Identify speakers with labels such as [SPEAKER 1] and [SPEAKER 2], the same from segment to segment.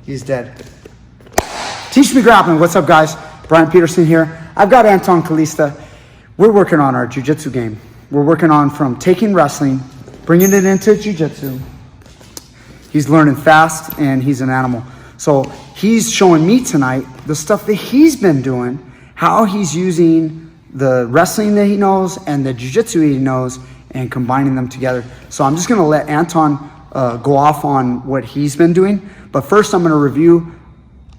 [SPEAKER 1] He's dead. Teach Me Grappling. What's up, guys? Brian Peterson here. I've got Anton Kalista. We're working on our jiu-jitsu game. We're working on from taking wrestling, bringing it into jiu-jitsu. He's learning fast, and he's an animal. So he's showing me tonight the stuff that he's been doing, how he's using the wrestling that he knows and the jiu-jitsu he knows and combining them together. So I'm just going to let Anton go off on what he's been doing. But first I'm going to review.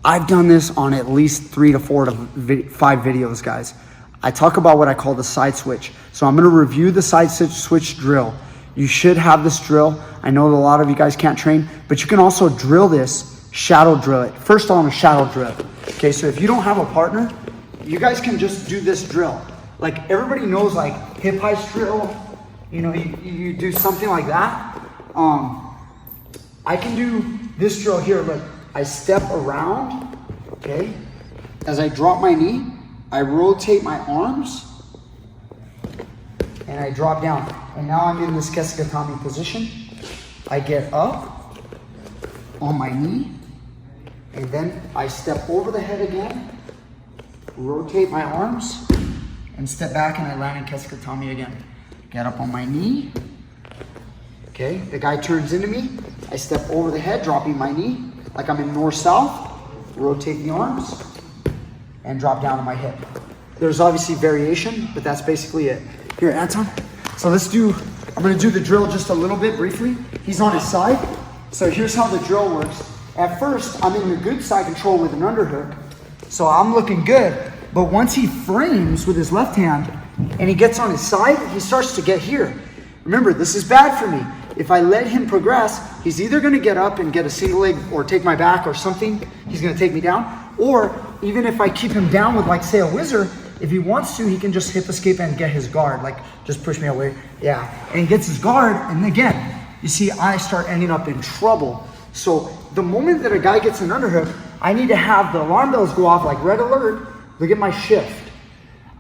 [SPEAKER 1] I've done this on at least 3 to 4 to 5 videos, guys. I talk about what I call the side switch. So I'm going to review the side switch drill. You should have this drill. I know that a lot of you guys can't train, but you can also drill this, shadow drill it. First on a shadow drill. Okay, so if you don't have a partner, you guys can just do this drill. Like everybody knows like hip heist drill, you know, you do something like that. I can do this drill here, like I step around, okay? As I drop my knee, I rotate my arms, and I drop down. And now I'm in this Kesikatami position. I get up on my knee, and then I step over the head again, rotate my arms, and step back, and I land in Kesikatami again. Get up on my knee. Okay, the guy turns into me. I step over the head, dropping my knee, like I'm in north-south, rotate the arms, and drop down on my hip. There's obviously variation, but that's basically it. Here, Anton. So I'm gonna do the drill just a little bit briefly. He's on his side. So here's how the drill works. At first, I'm in the good side control with an underhook. So I'm looking good. But once he frames with his left hand and he gets on his side, he starts to get here. Remember, this is bad for me. If I let him progress, he's either gonna get up and get a single leg or take my back or something, he's gonna take me down. Or even if I keep him down with like say a whizzer, if he wants to, he can just hip escape and get his guard, like just push me away. Yeah, and he gets his guard, and again, you see I start ending up in trouble. So the moment that a guy gets an underhook, I need to have the alarm bells go off like red alert. Look at my shift.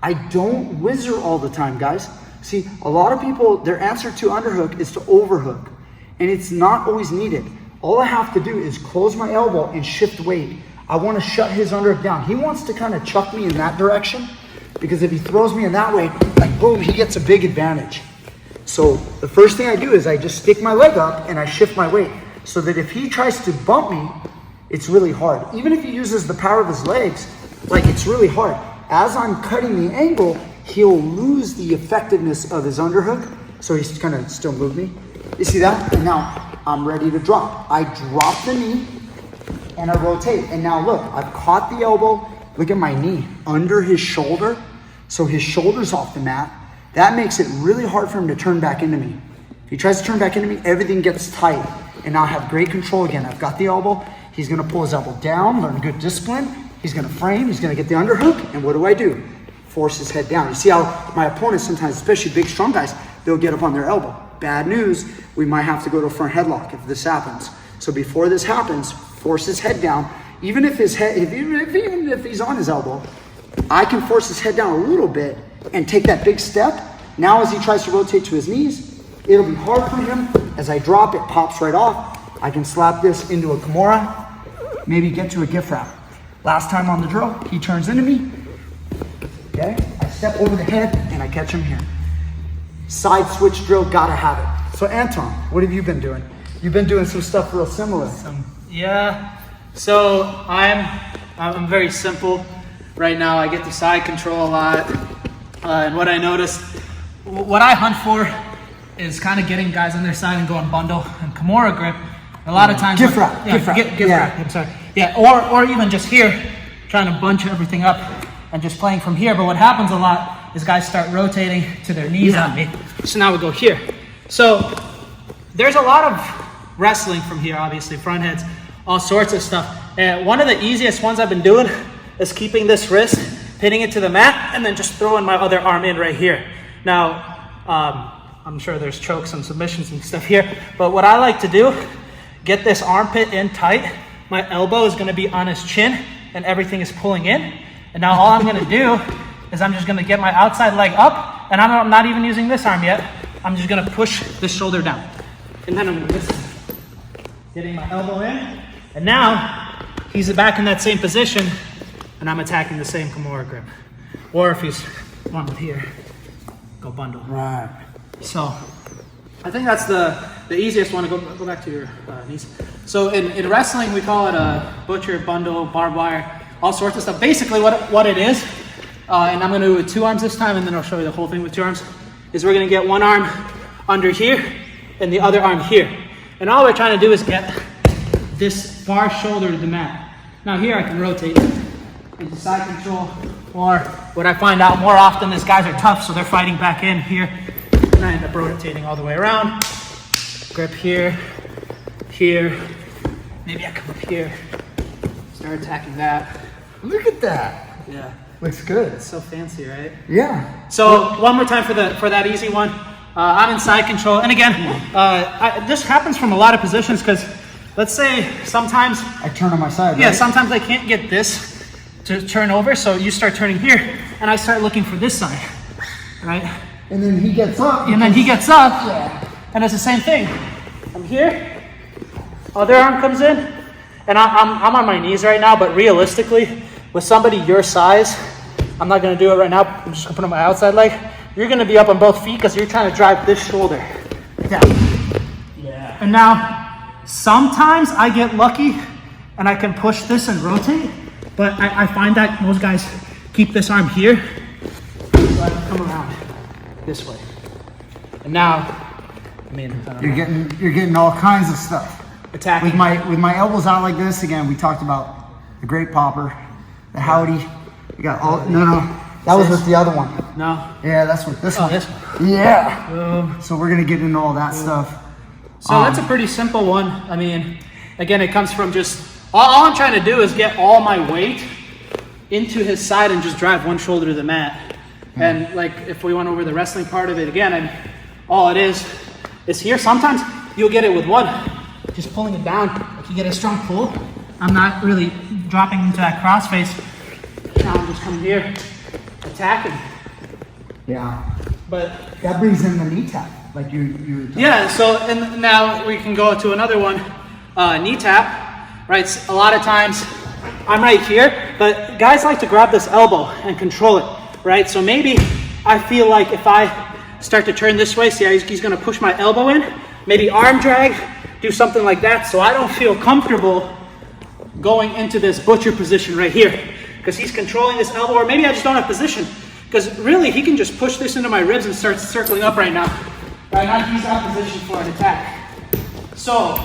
[SPEAKER 1] I don't whizzer all the time, guys. See, a lot of people, their answer to underhook is to overhook, and it's not always needed. All I have to do is close my elbow and shift weight. I want to shut his underhook down. He wants to kind of chuck me in that direction, because if he throws me in that way, like boom, he gets a big advantage. So the first thing I do is I just stick my leg up and I shift my weight, so that if he tries to bump me, it's really hard. Even if he uses the power of his legs, like it's really hard. As I'm cutting the angle, he'll lose the effectiveness of his underhook, so he's gonna still move me. You see that? And now I'm ready to drop. I drop the knee and I rotate. And now look, I've caught the elbow. Look at my knee under his shoulder. So his shoulder's off the mat. That makes it really hard for him to turn back into me. If he tries to turn back into me, everything gets tight. And now I have great control again. I've got the elbow. He's gonna pull his elbow down, learn good discipline. He's gonna frame, he's gonna get the underhook. And what do? Force his head down. You see how my opponents sometimes, especially big, strong guys, they'll get up on their elbow. Bad news, we might have to go to a front headlock if this happens. So before this happens, force his head down. Even if his head, even if he's on his elbow, I can force his head down a little bit and take that big step. Now as he tries to rotate to his knees, it'll be hard for him. As I drop, it pops right off. I can slap this into a Kimura, maybe get to a gift wrap. Last time on the drill, he turns into me. Okay, I step over the head and I catch him here. Side switch drill, gotta have it. So Anton, what have you been doing? You've been doing some stuff real similar.
[SPEAKER 2] Yeah, so I'm very simple right now. I get the side control a lot. And what I noticed, what I hunt for is kind of getting guys on their side and going bundle and Kimura grip. A lot of times,
[SPEAKER 1] gift wrap.
[SPEAKER 2] I'm sorry. Yeah, or even just here, trying to bunch everything up and just playing from here. But what happens a lot is guys start rotating to their knees on me. So now we go here. So there's a lot of wrestling from here, obviously, front heads, all sorts of stuff. And one of the easiest ones I've been doing is keeping this wrist, hitting it to the mat, and then just throwing my other arm in right here. Now, I'm sure there's chokes and submissions and stuff here, but what I like to do, get this armpit in tight. My elbow is gonna be on his chin, and everything is pulling in. And now all I'm gonna do is I'm just gonna get my outside leg up, and I'm not even using this arm yet. I'm just gonna push this shoulder down. And then I'm just getting my elbow in. And now he's back in that same position, and I'm attacking the same Kimura grip. Or if he's one with here, go bundle.
[SPEAKER 1] Right.
[SPEAKER 2] So I think that's the easiest one. Go back to your knees. So in wrestling, we call it a butcher, bundle, barbed wire, all sorts of stuff. Basically what it is, and I'm gonna do it with 2 arms this time, and then I'll show you the whole thing with 2 arms, is we're gonna get one arm under here and the other arm here. And all we're trying to do is get this far shoulder to the mat. Now here I can rotate into side control, or what I find out more often is guys are tough, so they're fighting back in here, and I end up rotating all the way around. Grip here, here, maybe I come up here, start attacking that.
[SPEAKER 1] Look at that.
[SPEAKER 2] Yeah.
[SPEAKER 1] Looks good.
[SPEAKER 2] It's so fancy, right?
[SPEAKER 1] Yeah.
[SPEAKER 2] So one more time for that easy one. I'm in side control, and again, this happens from a lot of positions, because let's say sometimes
[SPEAKER 1] I turn on my side,
[SPEAKER 2] yeah,
[SPEAKER 1] right?
[SPEAKER 2] sometimes I can't get this to turn over, so you start turning here, and I start looking for this side, right?
[SPEAKER 1] And then he gets up.
[SPEAKER 2] And then he gets up,
[SPEAKER 1] Yeah.
[SPEAKER 2] and it's the same thing. I'm here, other arm comes in, and I'm on my knees right now, but realistically, with somebody your size, I'm not gonna do it right now, I'm just gonna put on my outside leg. You're gonna be up on both feet because you're trying to drive this shoulder down. Yeah. And now, sometimes I get lucky and I can push this and rotate, but I find that most guys keep this arm here, so I can come around this way. And now, I mean, I don't know.
[SPEAKER 1] You're getting all kinds of stuff.
[SPEAKER 2] Attacking.
[SPEAKER 1] With my elbows out like this, again, we talked about the great popper, the howdy. You got all, no. That was with the other one.
[SPEAKER 2] No.
[SPEAKER 1] Yeah, that's with this one.
[SPEAKER 2] This one.
[SPEAKER 1] Yeah. So we're gonna get into all that stuff.
[SPEAKER 2] So that's a pretty simple one. I mean, again, it comes from just, all I'm trying to do is get all my weight into his side and just drive one shoulder to the mat. And like, if we went over the wrestling part of it again, and all it is here. Sometimes you'll get it with one, just pulling it down. Like you get a strong pull. I'm not really dropping into that crossface. Now I'm just coming here, attacking.
[SPEAKER 1] Yeah.
[SPEAKER 2] But
[SPEAKER 1] That brings in the knee tap. Like you.
[SPEAKER 2] yeah, so and now we can go to another one, knee tap, right? A lot of times I'm right here, but guys like to grab this elbow and control it, right? So maybe I feel like if I start to turn this way, see how he's gonna push my elbow in, maybe arm drag, do something like that, so I don't feel comfortable going into this butcher position right here, because he's controlling this elbow, or maybe I just don't have position, because really he can just push this into my ribs and start circling up right now. Right now he's out of position for an attack. So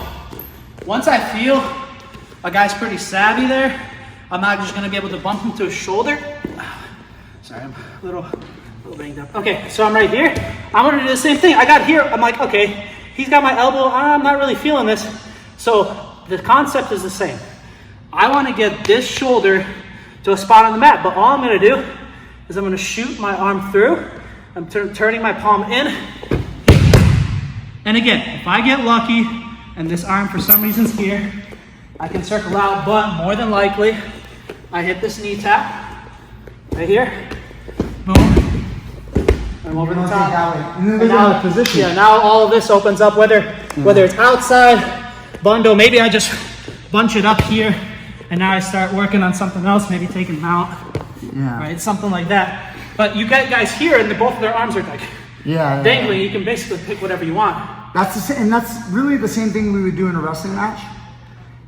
[SPEAKER 2] once I feel a guy's pretty savvy there, I'm not just gonna be able to bump him to his shoulder. Sorry, I'm a little banged up. Okay, so I'm right here. I'm gonna do the same thing. I got here, I'm like, okay, he's got my elbow, I'm not really feeling this. So the concept is the same. I wanna get this shoulder to a spot on the mat, but all I'm gonna do is I'm gonna shoot my arm through. I'm turning my palm in. And again, if I get lucky and this arm for some reason's here, I can circle out, but more than likely, I hit this knee tap right here. Boom. I'm over the top.
[SPEAKER 1] And now position.
[SPEAKER 2] Yeah, now all of this opens up, whether it's outside, bundle, maybe I just bunch it up here, and now I start working on something else, maybe taking them out.
[SPEAKER 1] Yeah.
[SPEAKER 2] Right, something like that. But you got guys here, and both of their arms are like dangling. You can basically pick whatever you want.
[SPEAKER 1] That's the same, and that's really the same thing we would do in a wrestling match.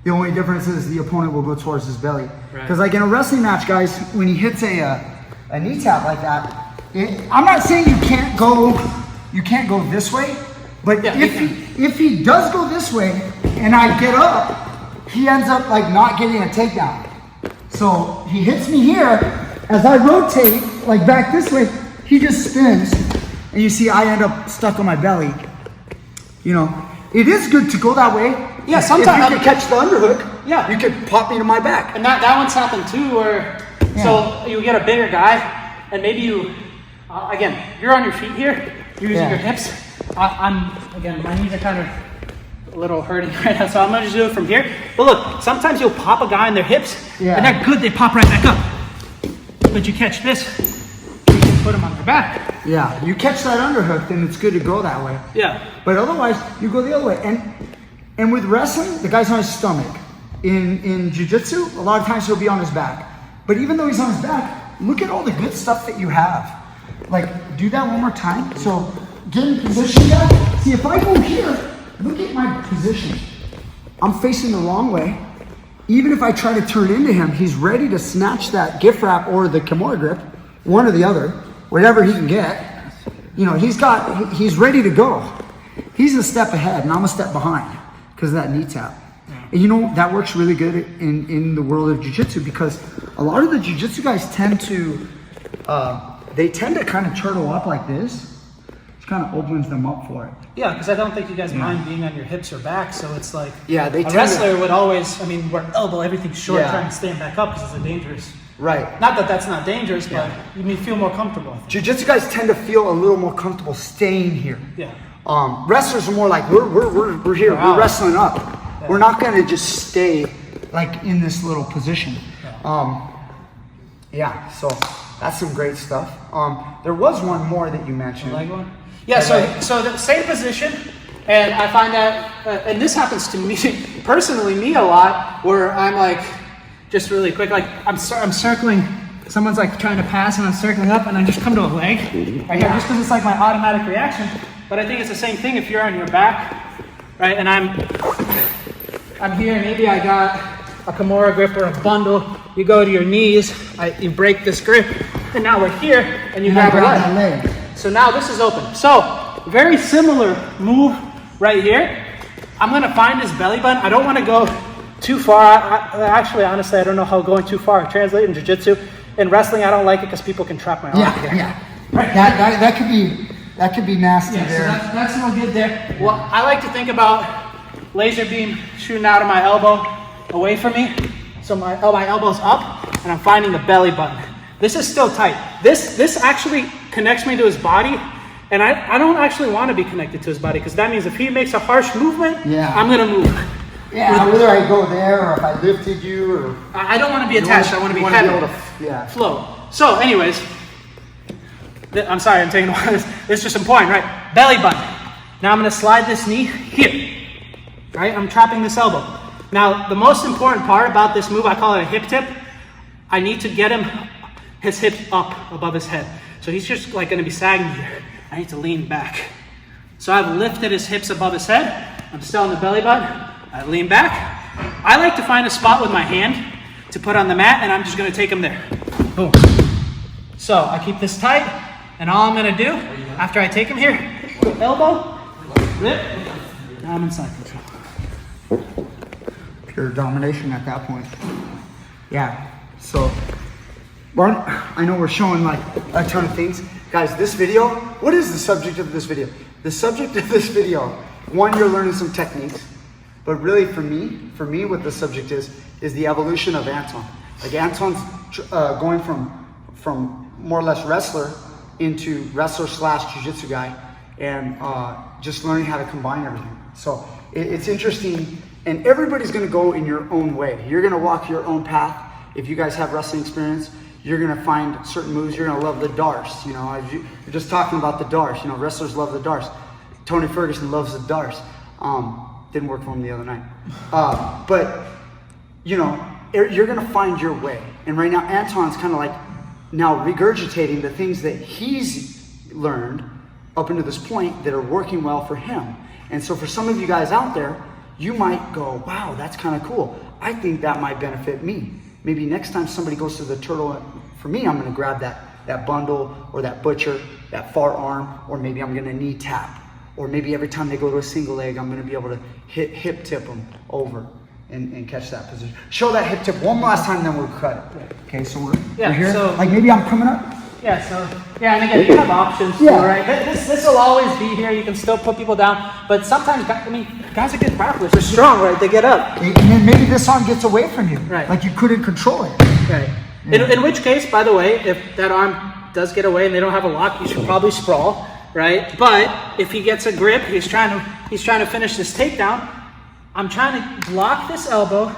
[SPEAKER 1] The only difference is the opponent will go towards his belly. Because like in a wrestling match, guys, when he hits a knee tap like that, I'm not saying you can't go this way, but
[SPEAKER 2] Yeah,
[SPEAKER 1] if he does go this way and I get up, he ends up like not getting a takedown. So he hits me here. As I rotate like back this way, he just spins, and you see I end up stuck on my belly. You know, it is good to go that way.
[SPEAKER 2] Yeah, sometimes
[SPEAKER 1] if you can catch the underhook.
[SPEAKER 2] Yeah.
[SPEAKER 1] you could pop me to my back.
[SPEAKER 2] And that one's happened too, where so you get a bigger guy, and maybe you, again, you're on your feet here, you're using your hips. Again, my knees are kind of a little hurting right now, so I'm gonna just do it from here. But look, sometimes you'll pop a guy in their hips, and they're good, they pop right back up. But you catch this, you can put them on their back.
[SPEAKER 1] Yeah, you catch that underhook, then it's good to go that way.
[SPEAKER 2] Yeah.
[SPEAKER 1] But otherwise, you go the other way. And with wrestling, the guy's on his stomach. in jiu-jitsu, a lot of times he'll be on his back. But even though he's on his back, look at all the good stuff that you have. Like, do that one more time. So, get in position, guys. See, if I go here, look at my position. I'm facing the wrong way. Even if I try to turn into him, he's ready to snatch that gift wrap or the Kimura grip, one or the other, whatever he can get. You know, he's ready to go. He's a step ahead and I'm a step behind because of that knee tap. And you know, that works really good in the world of jiu-jitsu because a lot of the jiu-jitsu guys tend to kind of turtle up like this. It kind of opens them up for it.
[SPEAKER 2] Yeah, because I don't think you guys mind being on your hips or back, so it's like
[SPEAKER 1] a
[SPEAKER 2] wrestler would always, wear elbow, everything's short, trying to stand back up because it's a dangerous.
[SPEAKER 1] Right.
[SPEAKER 2] Not that that's not dangerous, but you may feel more comfortable.
[SPEAKER 1] Jiu-jitsu guys tend to feel a little more comfortable staying here.
[SPEAKER 2] Yeah.
[SPEAKER 1] Wrestlers are more like, we're here, we're wrestling up. Yeah. We're not going to just stay like in this little position. Yeah. So that's some great stuff. There was one more that you mentioned.
[SPEAKER 2] The leg one? Yeah, so the same position, and I find that, and this happens to me, personally, a lot, where I'm like, just really quick, like I'm circling, someone's like trying to pass and I'm circling up and I just come to a leg right here, just because it's like my automatic reaction. But I think it's the same thing if you're on your back, right, and I'm here, maybe I got a Kimura grip or a bundle, you go to your knees, you break this grip, and now we're here, and you grab a leg. So now this is open. So, very similar move right here. I'm gonna find this belly button. I don't wanna go too far. Actually, honestly, I don't know how going too far translates in jiu-jitsu. In wrestling, I don't like it because people can trap my arm.
[SPEAKER 1] Yeah. Right. That could be nasty there.
[SPEAKER 2] So that's no good there. Well, I like to think about laser beam shooting out of my elbow away from me. So my elbow's up, and I'm finding the belly button. This is still tight. This actually connects me to his body, and I don't actually want to be connected to his body because that means if he makes a harsh movement, I'm gonna move.
[SPEAKER 1] Yeah, whether I go there or if I lifted you or...
[SPEAKER 2] I don't want to be attached, I want to be heavy. Flow. So anyways, I'm sorry, I'm taking a while. It's just important, right? Belly button. Now I'm gonna slide this knee here, right? I'm trapping this elbow. Now, the most important part about this move, I call it a hip tip. I need to get his hips up above his head. So he's just like gonna be sagging here. I need to lean back. So I've lifted his hips above his head. I'm still on the belly button. I lean back. I like to find a spot with my hand to put on the mat, and I'm just gonna take him there. Boom. So I keep this tight, and all I'm gonna do, after I take him here, elbow, rip, now I'm in side control.
[SPEAKER 1] Pure domination at that point. Yeah, so, I know we're showing like a ton of things. Guys, this video, what is the subject of this video? The subject of this video, one, you're learning some techniques, but really for me, what the subject is the evolution of Anton. Like Anton's going from more or less wrestler into wrestler / jiu-jitsu guy, and just learning how to combine everything. So it's interesting, and everybody's gonna go in your own way. You're gonna walk your own path. If you guys have wrestling experience, you're gonna find certain moves. You're gonna love the darce. You know, you're just talking about the darce. You know, wrestlers love the darce. Tony Ferguson loves the darce. Didn't work for him the other night. But you know, you're gonna find your way. And right now, Anton's kind of like now regurgitating the things that he's learned up until this point that are working well for him. And so for some of you guys out there, you might go, wow, that's kind of cool. I think that might benefit me. Maybe next time somebody goes to the turtle, for me, I'm gonna grab that bundle or that butcher, that far arm, or maybe I'm gonna knee tap. Or maybe every time they go to a single leg, I'm gonna be able to hip tip them over and catch that position. Show that hip tip one last time, then we'll cut it. Okay, so we're here. So, like maybe I'm coming up.
[SPEAKER 2] Yeah, and again, you have options too, right? This will always be here. You can still put people down, but sometimes, guys are good grapplers. They're strong, right? They get up.
[SPEAKER 1] And then maybe this arm gets away from you.
[SPEAKER 2] Right.
[SPEAKER 1] Like you couldn't control it.
[SPEAKER 2] Right. Yeah. In which case, by the way, if that arm does get away and they don't have a lock, you should probably sprawl, right? But if he gets a grip, he's trying to finish this takedown. I'm trying to block this elbow,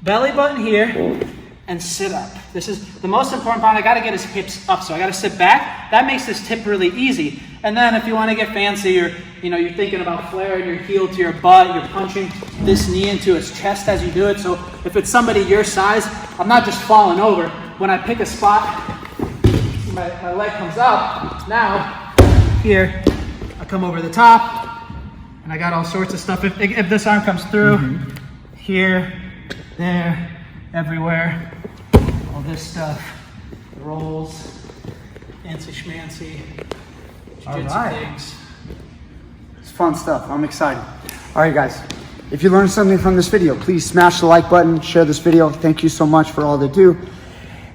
[SPEAKER 2] belly button here, and sit up. This is the most important part. I gotta get his hips up, so I gotta sit back. That makes this tip really easy. And then if you want to get fancy, you're thinking about flaring your heel to your butt, you're punching this knee into his chest as you do it. So if it's somebody your size, I'm not just falling over. When I pick a spot, my leg comes up. Now, here, I come over the top, and I got all sorts of stuff. If this arm comes through, here, there, everywhere, all this stuff, rolls, fancy schmancy, jiu-jitsu things.
[SPEAKER 1] It's fun stuff. I'm excited. All right, guys. If you learned something from this video, please smash the like button, share this video. Thank you so much for all they do.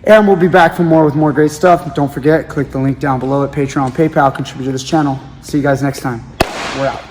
[SPEAKER 1] And we'll be back for more with more great stuff. Don't forget, click the link down below at Patreon, PayPal, contribute to this channel. See you guys next time. We're out.